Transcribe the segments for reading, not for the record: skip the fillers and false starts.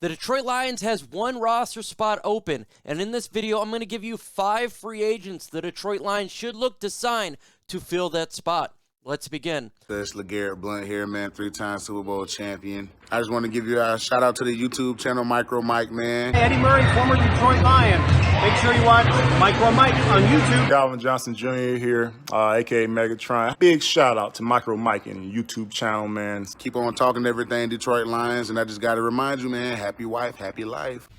The Detroit Lions has one roster spot open, and in this video, I'm going to give you 5 free agents the Detroit Lions should look to sign to fill that spot. Let's begin. It's LeGarrette Blount here, man, 3-time Super Bowl champion. I just want to give you a shout out to the YouTube channel, MicroMike, man. Eddie Murray, former Detroit Lion. Make sure you watch MicroMike on YouTube. Calvin Johnson Jr. here, a.k.a. Megatron. Big shout out to MicroMike and YouTube channel, man. Keep on talking everything Detroit Lions, and I just got to remind you, man, happy wife, happy life.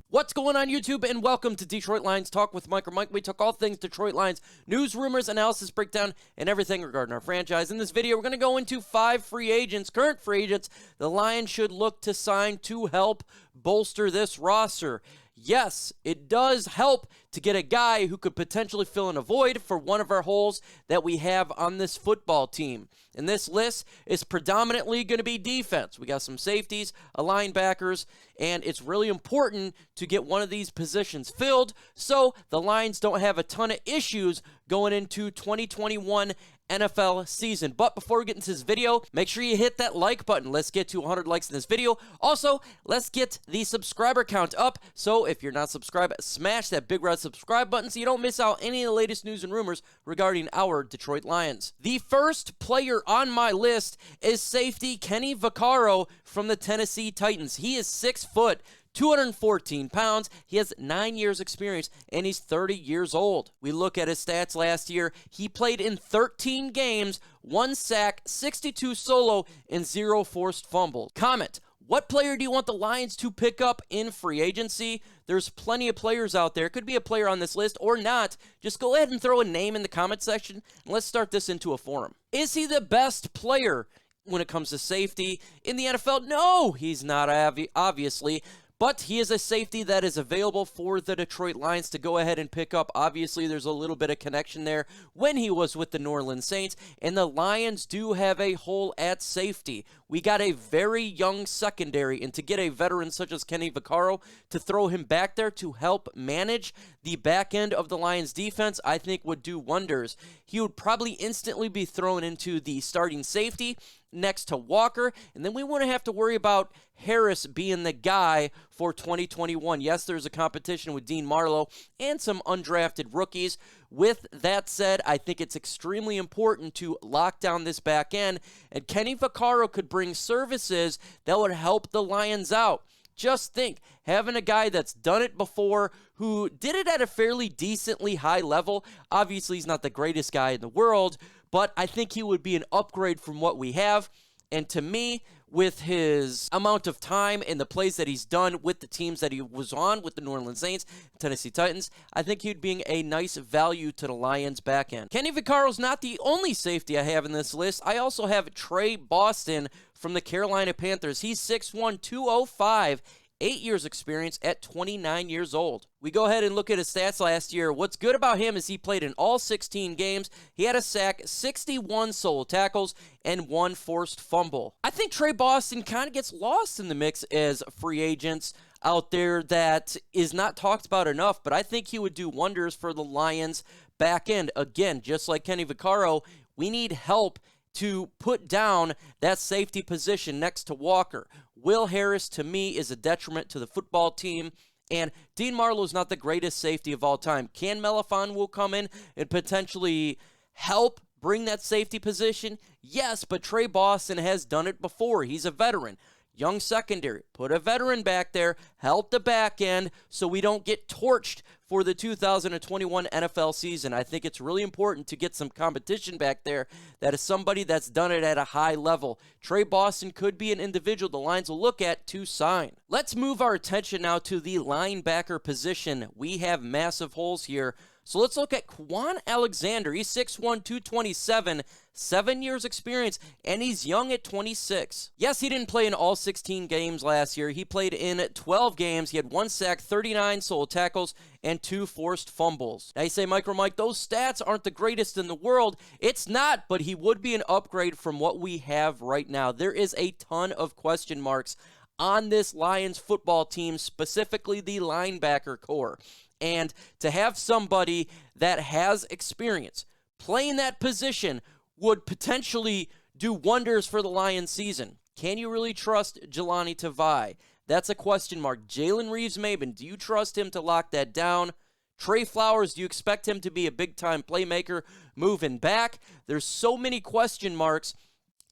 What's going on, YouTube, and welcome to Detroit Lions Talk with MicroMike. We talk all things Detroit Lions, news, rumors, analysis, breakdown, and everything regarding our franchise. In this video, we're going to go into 5 free agents, current free agents, the Lions should look to sign to help bolster this roster. Yes, it does help to get a guy who could potentially fill in a void for one of our holes that we have on this football team. And this list is predominantly going to be defense. We got some safeties, a linebackers, and it's really important to get one of these positions filled so the Lions don't have a ton of issues going into 2021 NFL season. But before we get into this video, make sure you hit that like button. Let's get to 100 likes in this video. Also, let's get the subscriber count up. So if you're not subscribed, smash that big red subscribe button so you don't miss out any of the latest news and rumors regarding our Detroit Lions. The first player on my list is safety Kenny Vaccaro from the Tennessee Titans. He is 6 foot, 214 pounds. He has 9 years experience, and he's 30 years old. We look at his stats last year. He played in 13 games, 1 sack, 62 solo, and 0 forced fumbles. Comment, what player do you want the Lions to pick up in free agency? There's plenty of players out there. Could be a player on this list or not. Just go ahead and throw a name in the comment section, and let's start this into a forum. Is he the best player when it comes to safety in the NFL? No, he's not, obviously. But he is a safety that is available for the Detroit Lions to go ahead and pick up. Obviously, there's a little bit of connection there when he was with the New Orleans Saints, and the Lions do have a hole at safety. We got a very young secondary, and to get a veteran such as Kenny Vaccaro to throw him back there to help manage the back end of the Lions defense, I think would do wonders. He would probably instantly be thrown into the starting safety next to Walker, and then we wouldn't have to worry about Harris being the guy for 2021. Yes, there's a competition with Dean Marlowe and some undrafted rookies. With that said, I think it's extremely important to lock down this back end, and Kenny Vaccaro could bring services that would help the Lions out. Just think, having a guy that's done it before, who did it at a fairly decently high level. Obviously, he's not the greatest guy in the world, but I think he would be an upgrade from what we have. And to me, with his amount of time and the plays that he's done with the teams that he was on, with the New Orleans Saints, Tennessee Titans, I think he'd be a nice value to the Lions back end. Kenny Vaccaro's not the only safety I have in this list. I also have Tre Boston from the Carolina Panthers. He's 6'1", 205, 8 years experience at 29 years old. We go ahead and look at his stats last year. What's good about him is he played in all 16 games. He had a sack, 61 solo tackles, and 1 forced fumble. I think Tre Boston kind of gets lost in the mix as free agents out there that is not talked about enough, but I think he would do wonders for the Lions back end. Again, just like Kenny Vaccaro, we need help to put down that safety position next to Walker. Will Harris, to me, is a detriment to the football team, and Dean Marlowe's not the greatest safety of all time. Can Melifon will come in and potentially help bring that safety position? Yes, but Tre Boston has done it before. He's a veteran. Young secondary, put a veteran back there, help the back end so we don't get torched for the 2021 NFL season. I think it's really important to get some competition back there that is somebody that's done it at a high level. Tre Boston could be an individual the Lions will look at to sign. Let's move our attention now to the linebacker position. We have massive holes here. So let's look at Kwon Alexander. He's 6'1", 227, 7 years experience, and he's young at 26. Yes, he didn't play in all 16 games last year. He played in 12 games. He had 1 sack, 39 solo tackles, and 2 forced fumbles. Now you say, MicroMike, those stats aren't the greatest in the world. It's not, but he would be an upgrade from what we have right now. There is a ton of question marks on this Lions football team, specifically the linebacker core. And to have somebody that has experience playing that position would potentially do wonders for the Lions season. Can you really trust Jelani Tavai? That's a question mark. Jalen Reeves-Maybin, do you trust him to lock that down? Trey Flowers, do you expect him to be a big-time playmaker moving back? There's so many question marks,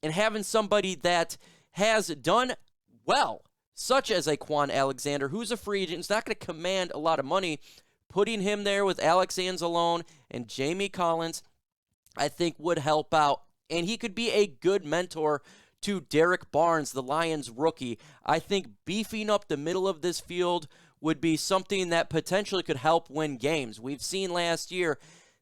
and having somebody that has done well, such as a Kwon Alexander, who's a free agent, is not going to command a lot of money, putting him there with Alex Anzalone and Jamie Collins, I think would help out. And he could be a good mentor to Derek Barnes, the Lions rookie. I think beefing up the middle of this field would be something that potentially could help win games. We've seen last year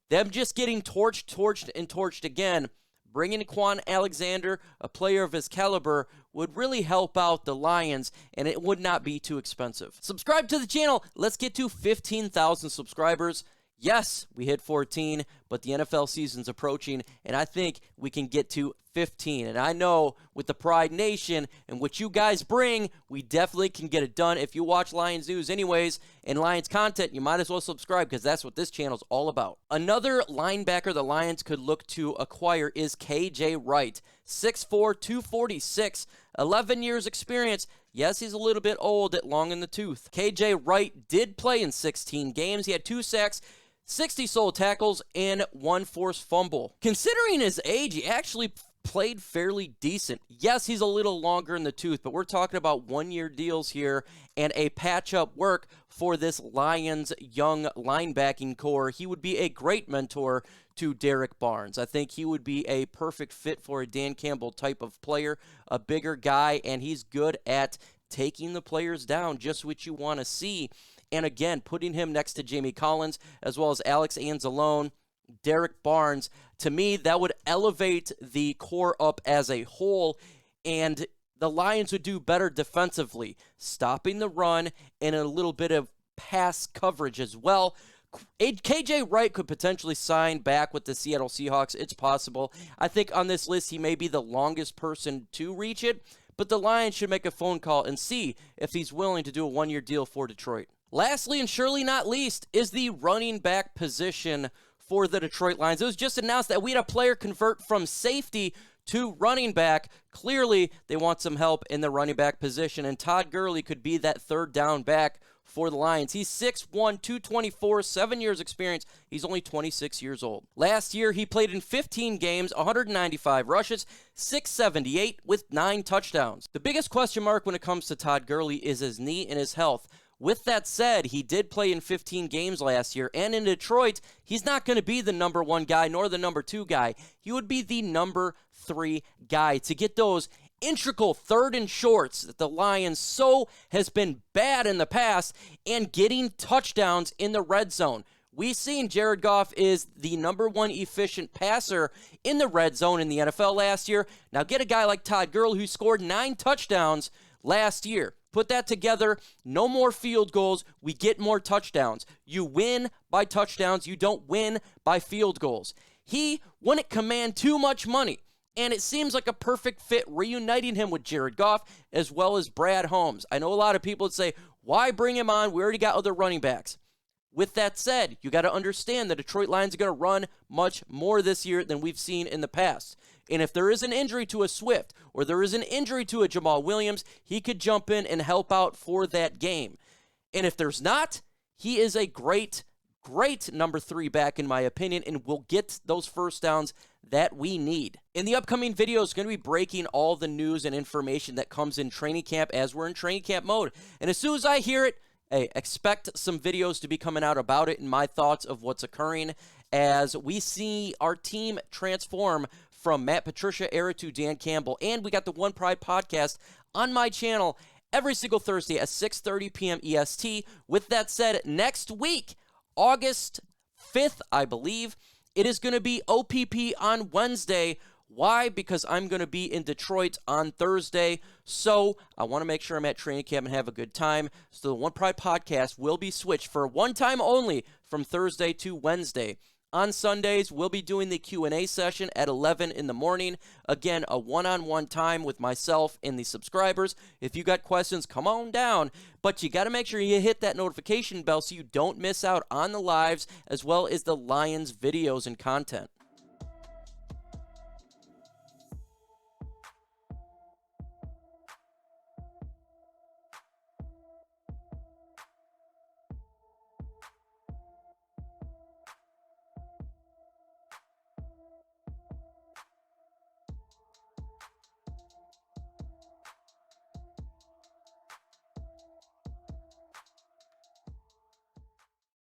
them just getting torched again. Bringing Kwon Alexander, a player of his caliber, would really help out the Lions, and it would not be too expensive. Subscribe to the channel. Let's get to 15,000 subscribers. Yes, we hit 14, but the NFL season's approaching, and I think we can get to 15. And I know with the Pride Nation and what you guys bring, we definitely can get it done. If you watch Lions News anyways and Lions content, you might as well subscribe because that's what this channel's all about. Another linebacker the Lions could look to acquire is KJ Wright. 6'4", 246, 11 years experience. Yes, he's a little bit old, long in the tooth. KJ Wright did play in 16 games. He had 2 sacks, 60 solo tackles, and 1 forced fumble. Considering his age, he actually played fairly decent. Yes, he's a little longer in the tooth, but we're talking about 1-year deals here and a patch-up work for this Lions young linebacking core. He would be a great mentor to Derek Barnes. I think he would be a perfect fit for a Dan Campbell type of player, a bigger guy, and he's good at taking the players down, just what you want to see. And again, putting him next to Jamie Collins, as well as Alex Anzalone, Derek Barnes, to me, that would elevate the core up as a whole, and the Lions would do better defensively, stopping the run and a little bit of pass coverage as well. KJ Wright could potentially sign back with the Seattle Seahawks. It's possible. I think on this list, he may be the longest person to reach it, but the Lions should make a phone call and see if he's willing to do a 1-year deal for Detroit. Lastly, and surely not least, is the running back position for the Detroit Lions. It was just announced that we had a player convert from safety to running back. Clearly, they want some help in the running back position, and Todd Gurley could be that third down back for the Lions. He's 6'1", 224, 7 years experience. He's only 26 years old. Last year, he played in 15 games, 195 rushes, 678 with 9 touchdowns. The biggest question mark when it comes to Todd Gurley is his knee and his health. With that said, he did play in 15 games last year, and in Detroit, he's not going to be the number 1 guy nor the number 2 guy. He would be the number 3 guy to get those integral third and shorts that the Lions so has been bad in the past, and getting touchdowns in the red zone. We've seen Jared Goff is the number 1 efficient passer in the red zone in the NFL last year. Now get a guy like Todd Gurley who scored 9 touchdowns last year. Put that together, no more field goals, we get more touchdowns. You win by touchdowns, you don't win by field goals. He wouldn't command too much money, and it seems like a perfect fit reuniting him with Jared Goff as well as Brad Holmes. I know a lot of people would say, why bring him on? We already got other running backs. With that said, you got to understand the Detroit Lions are going to run much more this year than we've seen in the past. And if there is an injury to a Swift or there is an injury to a Jamal Williams, he could jump in and help out for that game. And if there's not, he is a great number 3 back in my opinion, and will get those first downs that we need. In the upcoming video, is going to be breaking all the news and information that comes in training camp as we're in training camp mode. And as soon as I hear it, hey, expect some videos to be coming out about it and my thoughts of what's occurring as we see our team transform from Matt Patricia era to Dan Campbell. And we got the One Pride podcast on my channel every single Thursday at 6:30 p.m. EST. With that said, next week, August 5th, I believe, it is going to be OPP on Wednesday. Why? Because I'm going to be in Detroit on Thursday, so I want to make sure I'm at training camp and have a good time. So the One Pride podcast will be switched for one time only from Thursday to Wednesday. On Sundays, we'll be doing the Q&A session at 11 in the morning. Again, a one-on-one time with myself and the subscribers. If you got questions, come on down. But you got to make sure you hit that notification bell so you don't miss out on the lives as well as the Lions videos and content.